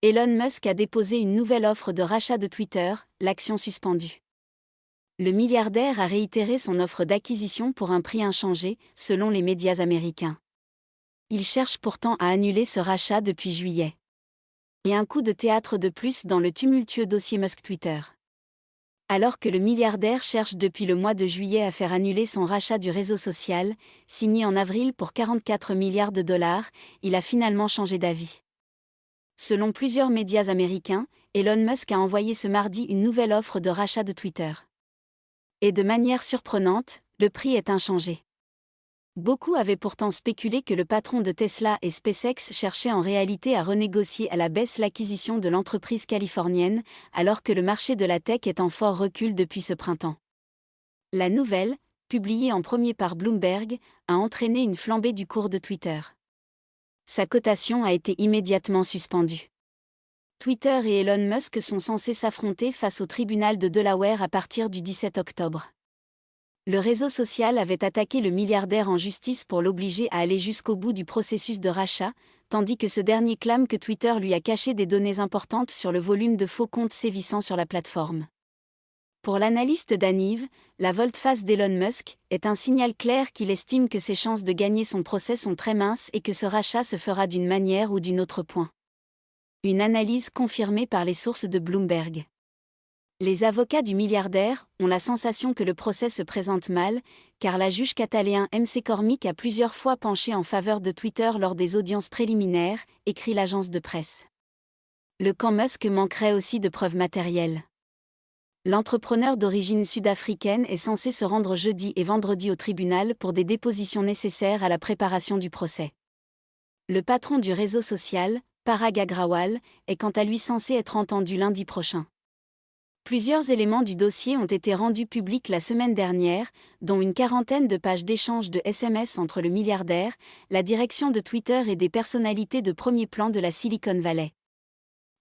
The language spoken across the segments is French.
Elon Musk a déposé une nouvelle offre de rachat de Twitter, l'action suspendue. Le milliardaire a réitéré son offre d'acquisition pour un prix inchangé, selon les médias américains. Il cherche pourtant à annuler ce rachat depuis juillet. Et un coup de théâtre de plus dans le tumultueux dossier Musk-Twitter. Alors que le milliardaire cherche depuis le mois de juillet à faire annuler son rachat du réseau social, signé en avril pour 44 milliards de dollars, il a finalement changé d'avis. Selon plusieurs médias américains, Elon Musk a envoyé ce mardi une nouvelle offre de rachat de Twitter. Et de manière surprenante, le prix est inchangé. Beaucoup avaient pourtant spéculé que le patron de Tesla et SpaceX cherchait en réalité à renégocier à la baisse l'acquisition de l'entreprise californienne, alors que le marché de la tech est en fort recul depuis ce printemps. La nouvelle, publiée en premier par Bloomberg, a entraîné une flambée du cours de Twitter. Sa cotation a été immédiatement suspendue. Twitter et Elon Musk sont censés s'affronter face au tribunal de Delaware à partir du 17 octobre. Le réseau social avait attaqué le milliardaire en justice pour l'obliger à aller jusqu'au bout du processus de rachat, tandis que ce dernier clame que Twitter lui a caché des données importantes sur le volume de faux comptes sévissant sur la plateforme. Pour l'analyste d'Aniv, la volte-face d'Elon Musk est un signal clair qu'il estime que ses chances de gagner son procès sont très minces et que ce rachat se fera d'une manière ou d'une autre. Une analyse confirmée par les sources de Bloomberg. Les avocats du milliardaire ont la sensation que le procès se présente mal, car la juge catalan MC Cormick a plusieurs fois penché en faveur de Twitter lors des audiences préliminaires, écrit l'agence de presse. Le camp Musk manquerait aussi de preuves matérielles. L'entrepreneur d'origine sud-africaine est censé se rendre jeudi et vendredi au tribunal pour des dépositions nécessaires à la préparation du procès. Le patron du réseau social, Parag Agrawal, est quant à lui censé être entendu lundi prochain. Plusieurs éléments du dossier ont été rendus publics la semaine dernière, dont une quarantaine de pages d'échanges de SMS entre le milliardaire, la direction de Twitter et des personnalités de premier plan de la Silicon Valley.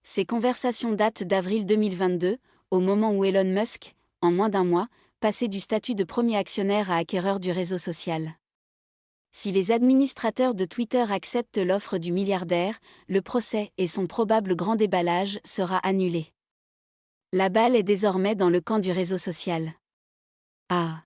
Ces conversations datent d'avril 2022, au moment où Elon Musk, en moins d'un mois, passait du statut de premier actionnaire à acquéreur du réseau social. Si les administrateurs de Twitter acceptent l'offre du milliardaire, le procès et son probable grand déballage sera annulé. La balle est désormais dans le camp du réseau social. Ah.